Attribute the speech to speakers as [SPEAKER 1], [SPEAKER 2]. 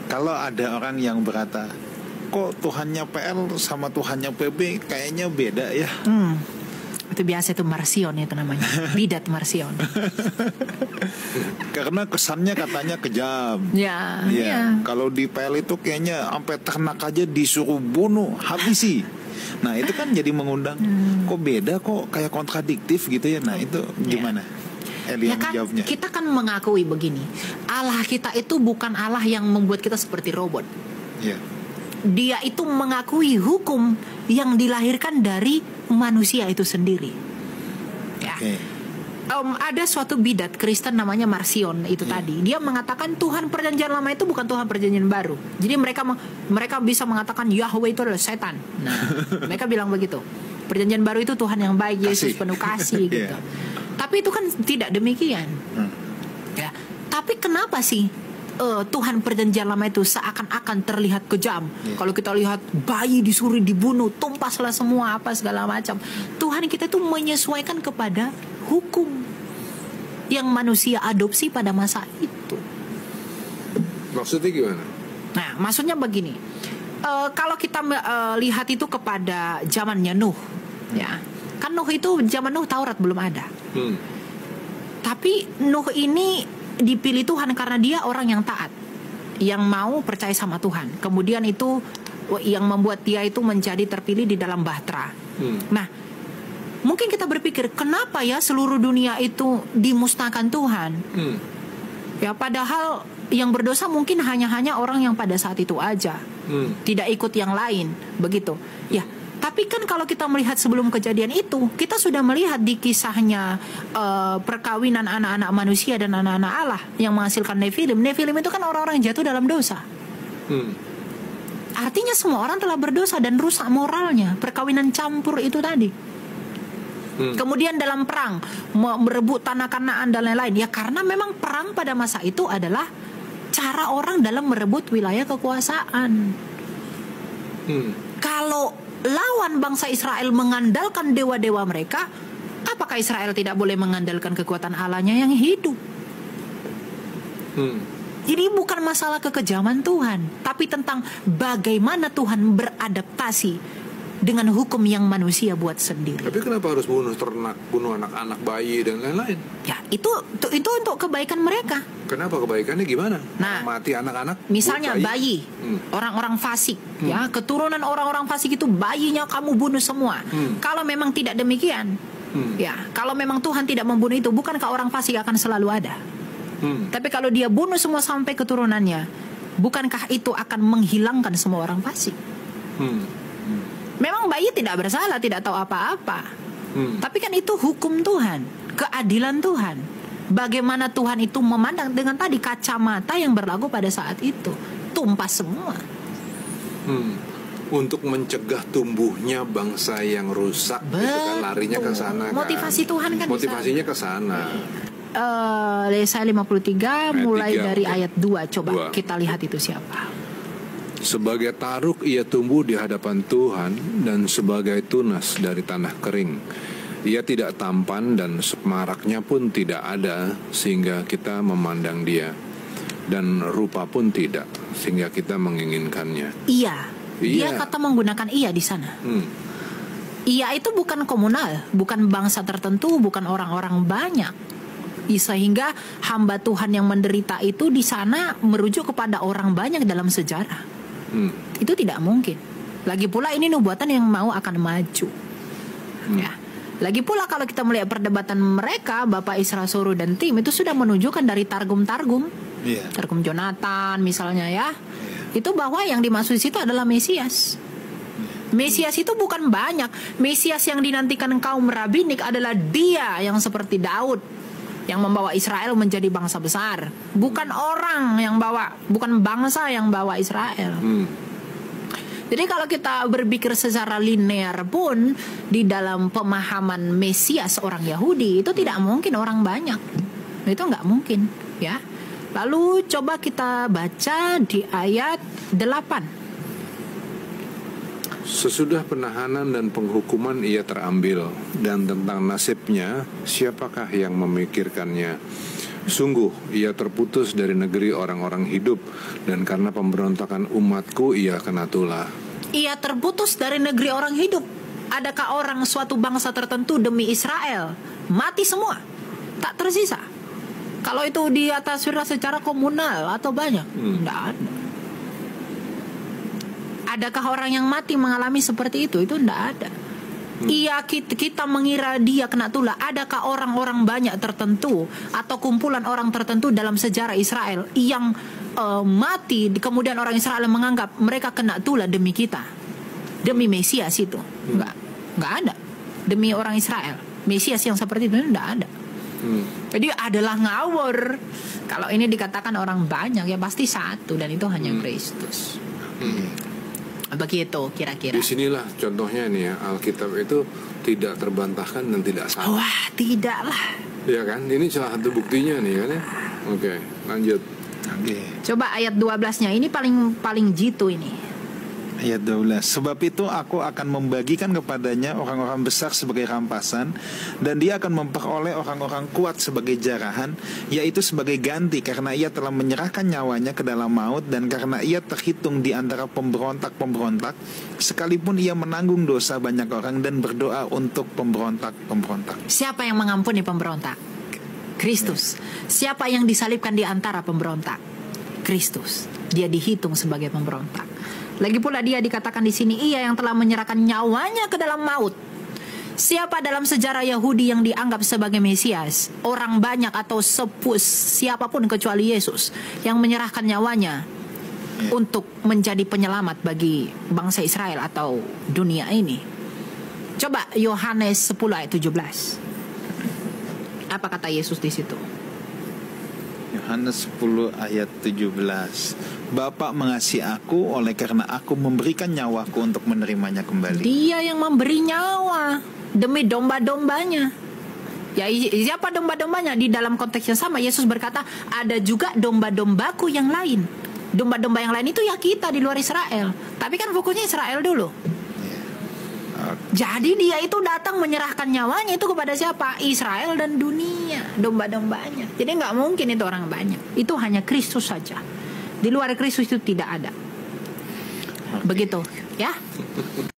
[SPEAKER 1] Kalau ada orang yang berkata, kok Tuhannya PL sama Tuhannya PB kayaknya beda ya.
[SPEAKER 2] Itu biasa, itu Marsion itu namanya. Bidat Marsion.
[SPEAKER 1] Karena kesannya katanya kejam.
[SPEAKER 2] Ya.
[SPEAKER 1] Kalau di PL itu kayaknya sampai ternak aja disuruh bunuh, habisi. Nah itu kan jadi mengundang, kok beda, kok kayak kontradiktif gitu ya. Nah itu gimana? Elia
[SPEAKER 2] Ya kan,
[SPEAKER 1] menjawabnya.
[SPEAKER 2] kita kan mengakui begini, Allah kita itu bukan Allah yang membuat kita seperti robot. Dia itu mengakui hukum yang dilahirkan dari manusia itu sendiri. Ada suatu bidat Kristen namanya Marsion itu tadi. Dia mengatakan Tuhan Perjanjian Lama itu bukan Tuhan Perjanjian Baru. Jadi mereka bisa mengatakan Yahweh itu adalah setan. Nah, mereka bilang begitu. Perjanjian Baru itu Tuhan yang baik, Yesus penuh kasih gitu. Tapi itu kan tidak demikian. Ya. Tapi kenapa sih Tuhan Perjanjian Lama itu seakan-akan terlihat kejam? Kalau kita lihat bayi disuruh dibunuh, tumpaslah semua apa segala macam. Tuhan kita itu menyesuaikan kepada hukum yang manusia adopsi pada masa itu.
[SPEAKER 3] Maksudnya gimana?
[SPEAKER 2] Nah, maksudnya begini. Kalau kita lihat itu kepada zamannya Nuh, ya. Kan Nuh itu zaman Nuh Taurat belum ada. Tapi Nuh ini dipilih Tuhan karena dia orang yang taat, yang mau percaya sama Tuhan. Kemudian itu yang membuat dia itu menjadi terpilih di dalam bahtera. Nah, mungkin kita berpikir, kenapa ya seluruh dunia itu dimusnahkan Tuhan? Ya, padahal yang berdosa mungkin hanya orang yang pada saat itu aja, tidak ikut yang lain, begitu. Ya, tapi kan kalau kita melihat sebelum kejadian itu, kita sudah melihat di kisahnya perkawinan anak-anak manusia dan anak-anak Allah yang menghasilkan Nephilim. Nephilim itu kan orang-orang yang jatuh dalam dosa. Artinya semua orang telah berdosa dan rusak moralnya. Perkawinan campur itu tadi. Kemudian dalam perang, merebut tanah Kanaan dan lain-lain. Ya karena memang perang pada masa itu adalah cara orang dalam merebut wilayah kekuasaan. Kalau lawan bangsa Israel mengandalkan dewa-dewa mereka, apakah Israel tidak boleh mengandalkan kekuatan Allahnya yang hidup? Jadi bukan masalah kekejaman Tuhan, tapi tentang bagaimana Tuhan beradaptasi dengan hukum yang manusia buat sendiri.
[SPEAKER 3] Tapi kenapa harus bunuh ternak, bunuh anak-anak, bayi dan lain-lain?
[SPEAKER 2] Ya itu untuk kebaikan mereka.
[SPEAKER 3] Kenapa kebaikannya gimana?
[SPEAKER 2] Nah,
[SPEAKER 3] mati anak-anak,
[SPEAKER 2] misalnya bayi, orang-orang fasik, ya keturunan orang-orang fasik itu bayinya kamu bunuh semua. Kalau memang tidak demikian, ya kalau memang Tuhan tidak membunuh itu, bukankah orang fasik akan selalu ada? Tapi kalau dia bunuh semua sampai keturunannya, bukankah itu akan menghilangkan semua orang fasik? Memang bayi tidak bersalah, tidak tahu apa-apa. Tapi kan itu hukum Tuhan, keadilan Tuhan. Bagaimana Tuhan itu memandang dengan tadi kacamata yang berlaku pada saat itu, tumpas semua.
[SPEAKER 3] Untuk mencegah tumbuhnya bangsa yang rusak, itu kan larinya ke sana.
[SPEAKER 2] Motivasi Tuhan kan.
[SPEAKER 3] Motivasinya ke sana.
[SPEAKER 2] Yesaya 53 mulai
[SPEAKER 3] 3,
[SPEAKER 2] dari ayat 2. Coba
[SPEAKER 3] 2.
[SPEAKER 2] kita lihat itu siapa.
[SPEAKER 3] Sebagai taruk ia tumbuh di hadapan Tuhan, dan sebagai tunas dari tanah kering. Ia tidak tampan dan semaraknya pun tidak ada, sehingga kita memandang dia. Dan rupa pun tidak, sehingga kita menginginkannya.
[SPEAKER 2] Iya. Dia kata menggunakan iya di sana. Ia itu bukan komunal, bukan bangsa tertentu, bukan orang-orang banyak. Sehingga hamba Tuhan yang menderita itu di sana merujuk kepada orang banyak dalam sejarah. Itu tidak mungkin. Lagi pula ini nubuatan yang mau akan maju. Ya. Lagi pula kalau kita melihat perdebatan mereka, Bapak Isra Soru dan tim itu sudah menunjukkan dari Targum Targum Jonathan misalnya ya. Itu bahwa yang dimaksud di situ adalah Mesias. Mesias itu bukan banyak. Mesias yang dinantikan kaum rabinik adalah dia yang seperti Daud, yang membawa Israel menjadi bangsa besar. Bukan orang yang bawa, bukan bangsa yang bawa Israel. Jadi kalau kita berpikir secara linear pun, di dalam pemahaman Mesias orang Yahudi itu tidak mungkin orang banyak. Itu nggak mungkin, ya. Lalu coba kita baca di ayat 8.
[SPEAKER 3] Sesudah penahanan dan penghukuman ia terambil, dan tentang nasibnya siapakah yang memikirkannya? Sungguh ia terputus dari negeri orang-orang hidup, dan karena pemberontakan umatku ia kena tulah.
[SPEAKER 2] Ia terputus dari negeri orang hidup. Adakah orang suatu bangsa tertentu demi Israel mati semua, tak tersisa? Kalau itu di atas surah secara komunal atau banyak, tidak ada. Adakah orang yang mati mengalami seperti itu? Itu tidak ada. Kita mengira dia kena tulah. Adakah orang-orang banyak tertentu atau kumpulan orang tertentu dalam sejarah Israel yang mati, kemudian orang Israel menganggap mereka kena tulah demi kita, demi Mesias itu? Enggak ada. Demi orang Israel, Mesias yang seperti itu tidak ada. Jadi adalah ngawur. Kalau ini dikatakan orang banyak, ya pasti satu, dan itu hanya Kristus. Begitu kira-kira.
[SPEAKER 3] Disinilah contohnya nih ya, Alkitab itu tidak terbantahkan dan tidak salah.
[SPEAKER 2] Wah, tidaklah.
[SPEAKER 3] Ya kan, ini salah satu buktinya nih kan ya. Oke, lanjut.
[SPEAKER 2] Coba ayat 12-nya, ini paling jitu ini.
[SPEAKER 1] Ayat 12. Sebab itu aku akan membagikan kepadanya orang-orang besar sebagai rampasan, dan dia akan memperoleh orang-orang kuat sebagai jarahan, yaitu sebagai ganti karena ia telah menyerahkan nyawanya ke dalam maut, dan karena ia terhitung di antara pemberontak-pemberontak, sekalipun ia menanggung dosa banyak orang dan berdoa untuk pemberontak-pemberontak.
[SPEAKER 2] Siapa yang mengampuni pemberontak? Kristus. Siapa yang disalibkan di antara pemberontak? Kristus. Dia dihitung sebagai pemberontak. Lagi pula dia dikatakan di sini, ia yang telah menyerahkan nyawanya ke dalam maut. Siapa dalam sejarah Yahudi yang dianggap sebagai Mesias? Orang banyak atau siapapun kecuali Yesus yang menyerahkan nyawanya untuk menjadi penyelamat bagi bangsa Israel atau dunia ini. Coba Yohanes 10 ayat 17. Apa kata Yesus di situ?
[SPEAKER 1] Yohanes 10 ayat 17. Bapa mengasihi aku oleh karena aku memberikan nyawaku untuk menerimanya kembali.
[SPEAKER 2] Dia yang memberi nyawa demi domba-dombanya. Ya, siapa domba-dombanya? Di dalam konteks yang sama Yesus berkata, ada juga domba-dombaku yang lain. Domba-domba yang lain itu ya kita di luar Israel. Tapi kan fokusnya Israel dulu. Jadi dia itu datang menyerahkan nyawanya itu kepada siapa? Israel dan dunia, domba-dombanya. Jadi nggak mungkin itu orang banyak. Itu hanya Kristus saja. Di luar Kristus itu tidak ada. Begitu, ya.